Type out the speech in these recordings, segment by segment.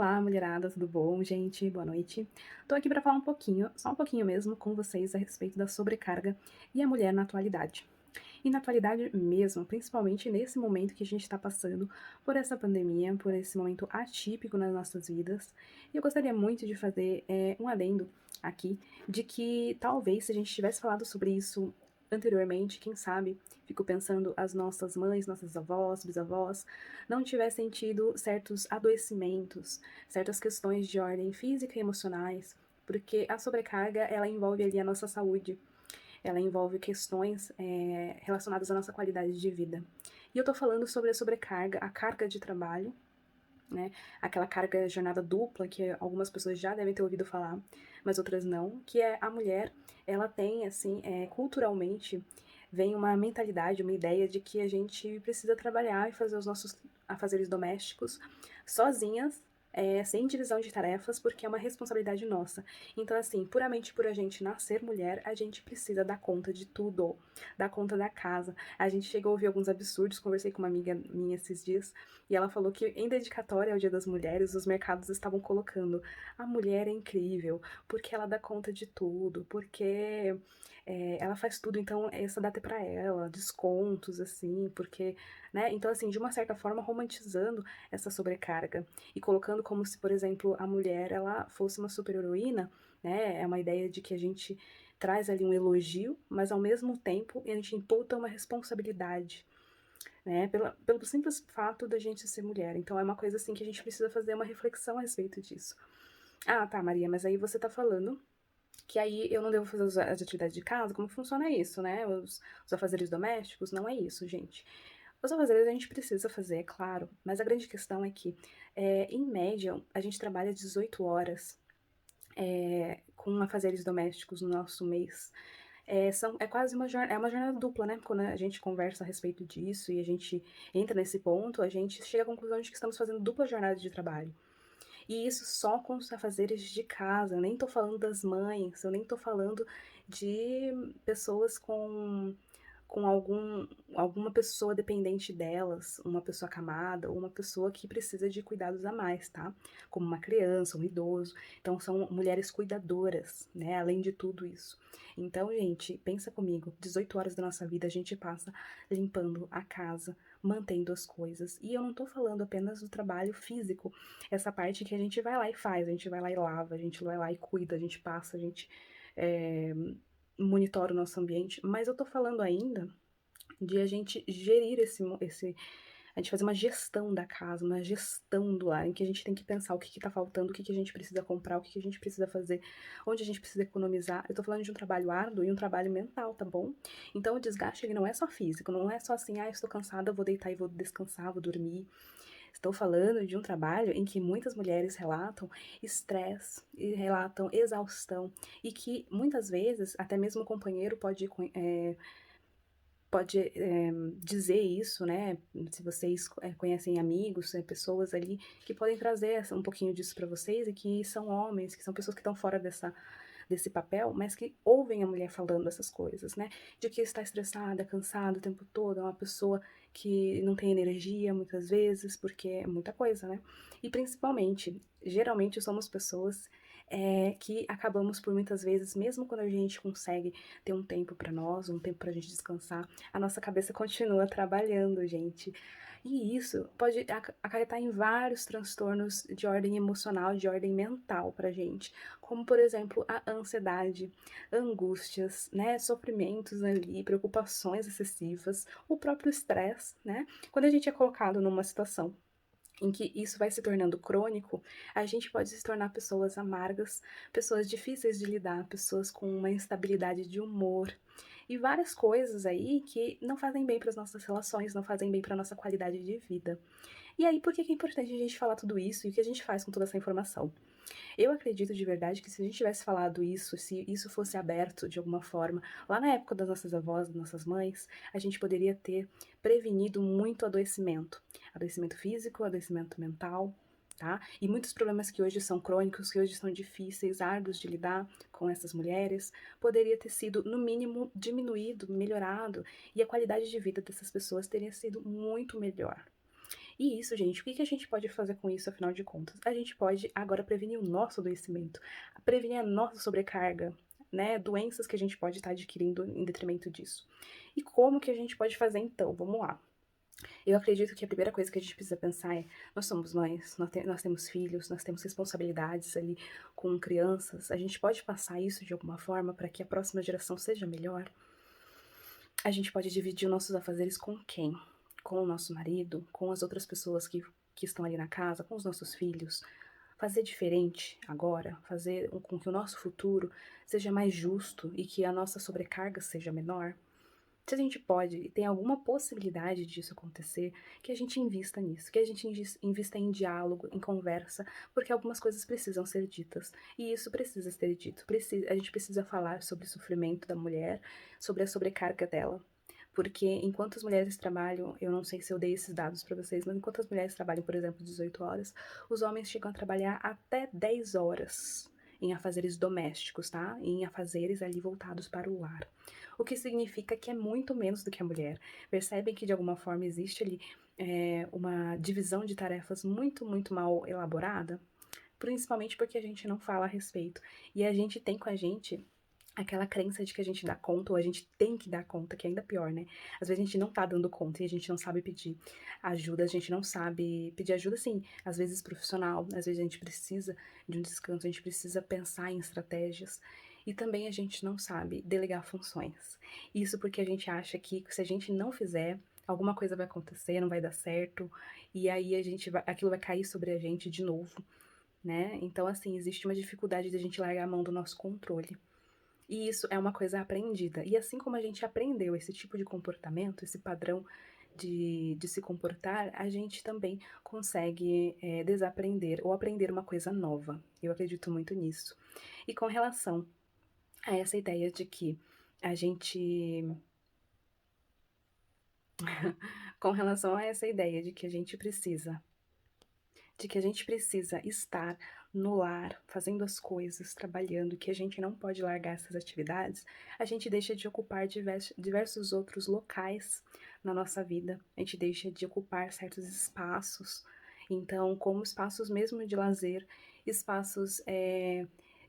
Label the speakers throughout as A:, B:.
A: Olá, mulherada, tudo bom, gente? Boa noite. Tô aqui pra falar um pouquinho, só um pouquinho mesmo, com vocês a respeito da sobrecarga e a mulher na atualidade. E na atualidade mesmo, principalmente nesse momento que a gente tá passando por essa pandemia, por esse momento atípico nas nossas vidas. E eu gostaria muito de fazer um adendo aqui, de que talvez se a gente tivesse falado sobre isso anteriormente, quem sabe, fico pensando as nossas mães, nossas avós, bisavós, não tivessem tido certos adoecimentos, certas questões de ordem física e emocionais, porque a sobrecarga, ela envolve ali a nossa saúde, ela envolve questões relacionadas à nossa qualidade de vida. E eu tô falando sobre a sobrecarga, a carga de trabalho, né? Aquela carga jornada dupla que algumas pessoas já devem ter ouvido falar, mas outras não, que é a mulher, ela tem, assim, culturalmente, vem uma mentalidade, uma ideia de que a gente precisa trabalhar e fazer os nossos afazeres domésticos sozinhas, sem divisão de tarefas, porque é uma responsabilidade nossa. Então, assim, puramente por a gente nascer mulher, a gente precisa dar conta de tudo, dar conta da casa. A gente chegou a ouvir alguns absurdos, conversei com uma amiga minha esses dias, e ela falou que em dedicatória ao Dia das Mulheres, os mercados estavam colocando: a mulher é incrível, porque ela dá conta de tudo, porque ela faz tudo, então essa data é pra ela, descontos, assim, porque, né? Então, assim, de uma certa forma, romantizando essa sobrecarga e colocando como se, por exemplo, a mulher, ela fosse uma super-heroína, né? É uma ideia de que a gente traz ali um elogio, mas ao mesmo tempo a gente imputa uma responsabilidade, né? Pelo simples fato da gente ser mulher. Então é uma coisa assim que a gente precisa fazer uma reflexão a respeito disso. Ah, tá, Maria, mas aí você tá falando que aí eu não devo fazer as atividades de casa? Como funciona isso, né? Os afazeres domésticos? Não é isso, gente. Os afazeres a gente precisa fazer, é claro, mas a grande questão é que, em média, a gente trabalha 18 horas com afazeres domésticos no nosso mês. É quase é uma jornada dupla, né? Quando a gente conversa a respeito disso e a gente entra nesse ponto, a gente chega à conclusão de que estamos fazendo dupla jornada de trabalho. E isso só com os afazeres de casa. Eu nem tô falando das mães, eu nem tô falando de pessoas com alguma pessoa dependente delas, uma pessoa acamada, ou uma pessoa que precisa de cuidados a mais, tá? Como uma criança, um idoso. Então, são mulheres cuidadoras, né? Além de tudo isso. Então, gente, pensa comigo: 18 horas da nossa vida a gente passa limpando a casa, mantendo as coisas. E eu não tô falando apenas do trabalho físico, essa parte que a gente vai lá e faz, a gente vai lá e lava, a gente vai lá e cuida, a gente passa, a gente. É, monitora o nosso ambiente, mas eu tô falando ainda de a gente gerir a gente fazer uma gestão da casa, uma gestão do lar, em que a gente tem que pensar o que que tá faltando, o que que a gente precisa comprar, o que que a gente precisa fazer, onde a gente precisa economizar. Eu tô falando de um trabalho árduo e um trabalho mental, tá bom? Então o desgaste, ele não é só físico, não é só assim, ah, estou cansada, vou deitar e vou descansar, vou dormir. Estou falando de um trabalho em que muitas mulheres relatam estresse e relatam exaustão, e que muitas vezes até mesmo o companheiro pode dizer isso, né? Se vocês conhecem amigos, pessoas ali que podem trazer um pouquinho disso para vocês, e que são homens, que são pessoas que estão fora desse papel, mas que ouvem a mulher falando essas coisas, né? De que está estressada, cansada o tempo todo, é uma pessoa que não tem energia muitas vezes, porque é muita coisa, né? E principalmente, geralmente somos pessoas que acabamos por muitas vezes, mesmo quando a gente consegue ter um tempo para nós, um tempo pra gente descansar, a nossa cabeça continua trabalhando, gente. E isso pode acarretar em vários transtornos de ordem emocional, de ordem mental pra gente, como por exemplo a ansiedade, angústias, né, sofrimentos ali, preocupações excessivas, o próprio estresse, né? Quando a gente é colocado numa situação em que isso vai se tornando crônico, a gente pode se tornar pessoas amargas, pessoas difíceis de lidar, pessoas com uma instabilidade de humor e várias coisas aí que não fazem bem para as nossas relações, não fazem bem para nossa qualidade de vida. E aí, por que que é importante a gente falar tudo isso e o que a gente faz com toda essa informação? Eu acredito de verdade que se a gente tivesse falado isso, se isso fosse aberto de alguma forma, lá na época das nossas avós, das nossas mães, a gente poderia ter prevenido muito adoecimento. Adoecimento físico, adoecimento mental, tá? E muitos problemas que hoje são crônicos, que hoje são difíceis, árduos de lidar com essas mulheres, poderia ter sido, no mínimo, diminuído, melhorado, e a qualidade de vida dessas pessoas teria sido muito melhor. E isso, gente, o que que a gente pode fazer com isso, afinal de contas? A gente pode agora prevenir o nosso adoecimento, prevenir a nossa sobrecarga, né? Doenças que a gente pode estar adquirindo em detrimento disso. E como que a gente pode fazer então? Vamos lá. Eu acredito que a primeira coisa que a gente precisa pensar é: nós somos mães, nós temos filhos, nós temos responsabilidades ali com crianças. A gente pode passar isso de alguma forma para que a próxima geração seja melhor? A gente pode dividir os nossos afazeres com quem? Com o nosso marido, com as outras pessoas que estão ali na casa, com os nossos filhos. Fazer diferente agora, fazer com que o nosso futuro seja mais justo e que a nossa sobrecarga seja menor. Se a gente pode e tem alguma possibilidade disso acontecer, que a gente invista nisso, que a gente invista em diálogo, em conversa, porque algumas coisas precisam ser ditas. E isso precisa ser dito. A gente precisa falar sobre o sofrimento da mulher, sobre a sobrecarga dela. Porque enquanto as mulheres trabalham, eu não sei se eu dei esses dados para vocês, mas enquanto as mulheres trabalham, por exemplo, 18 horas, os homens chegam a trabalhar até 10 horas em afazeres domésticos, tá? Em afazeres ali voltados para o lar. O que significa que é muito menos do que a mulher. Percebem que de alguma forma existe ali uma divisão de tarefas muito, muito mal elaborada? Principalmente porque a gente não fala a respeito. E a gente tem com a gente aquela crença de que a gente dá conta, ou a gente tem que dar conta, que é ainda pior, né? Às vezes a gente não tá dando conta e a gente não sabe pedir ajuda, a gente não sabe pedir ajuda, sim, às vezes profissional, às vezes a gente precisa de um descanso, a gente precisa pensar em estratégias. E também a gente não sabe delegar funções. Isso porque a gente acha que se a gente não fizer, alguma coisa vai acontecer, não vai dar certo, e aí aquilo vai cair sobre a gente de novo, né? Então, assim, existe uma dificuldade de a gente largar a mão do nosso controle. E isso é uma coisa aprendida. E assim como a gente aprendeu esse tipo de comportamento, esse padrão de se comportar, a gente também consegue desaprender ou aprender uma coisa nova. Eu acredito muito nisso. E com relação a essa ideia de que a gente. Com relação a essa ideia de que a gente precisa estar no lar, fazendo as coisas, trabalhando, que a gente não pode largar essas atividades, a gente deixa de ocupar diversos outros locais na nossa vida, a gente deixa de ocupar certos espaços, então, como espaços mesmo de lazer, espaços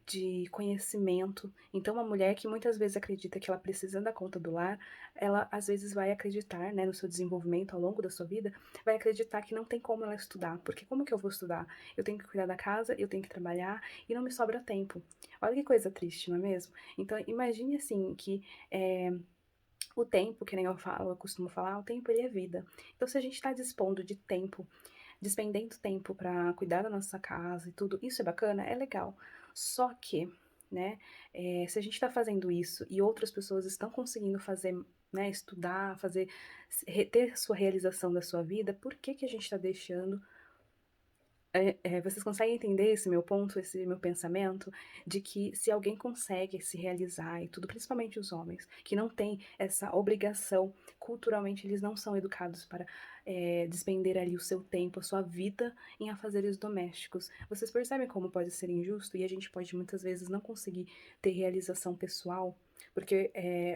A: de conhecimento. Então, uma mulher que muitas vezes acredita que ela precisa dar conta do lar, ela às vezes vai acreditar, né, no seu desenvolvimento ao longo da sua vida, vai acreditar que não tem como ela estudar, porque como que eu vou estudar? Eu tenho que cuidar da casa, eu tenho que trabalhar e não me sobra tempo. Olha que coisa triste, não é mesmo? Então, imagine assim que o tempo, que nem eu costumo falar, o tempo ele é vida. Então, se a gente está dispondo de tempo, despendendo tempo para cuidar da nossa casa e tudo, isso é bacana, é legal. Só que, né, se a gente está fazendo isso e outras pessoas estão conseguindo fazer, né, estudar, ter sua realização da sua vida, por que que a gente está deixando vocês conseguem entender esse meu ponto, esse meu pensamento, de que se alguém consegue se realizar e tudo, principalmente os homens, que não têm essa obrigação, culturalmente eles não são educados para despender ali o seu tempo, a sua vida em afazeres domésticos. Vocês percebem como pode ser injusto e a gente pode muitas vezes não conseguir ter realização pessoal, porque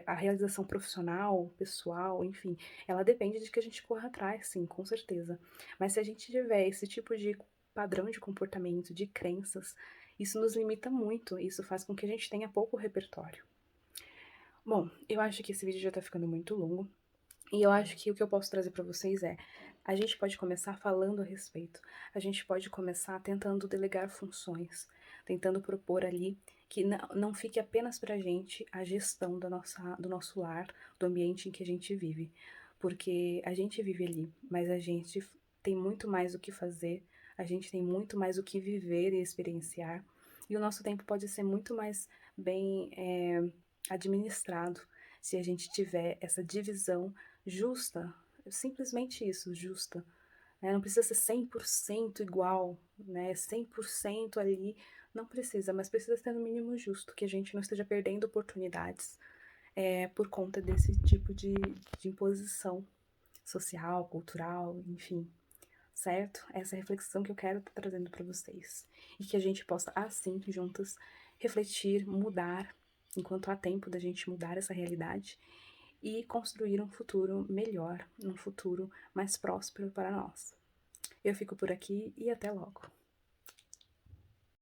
A: a realização profissional, pessoal, enfim, ela depende de que a gente corra atrás, sim, com certeza. Mas se a gente tiver esse tipo de padrão de comportamento, de crenças, isso nos limita muito, isso faz com que a gente tenha pouco repertório. Bom, eu acho que esse vídeo já tá ficando muito longo, e eu acho que o que eu posso trazer para vocês é: a gente pode começar falando a respeito, a gente pode começar tentando delegar funções, tentando propor ali que não fique apenas pra gente a gestão do nosso lar, do ambiente em que a gente vive, porque a gente vive ali, mas a gente tem muito mais o que fazer, a gente tem muito mais o que viver e experienciar, e o nosso tempo pode ser muito mais bem administrado se a gente tiver essa divisão justa, simplesmente isso, justa, né? Não precisa ser 100% igual, né? 100% ali, não precisa, mas precisa ser no mínimo justo, que a gente não esteja perdendo oportunidades por conta desse tipo de imposição social, cultural, enfim, certo? Essa é a reflexão que eu quero estar trazendo para vocês. E que a gente possa, assim, juntas, refletir, mudar, enquanto há tempo da gente mudar essa realidade e construir um futuro melhor, um futuro mais próspero para nós. Eu fico por aqui e até logo.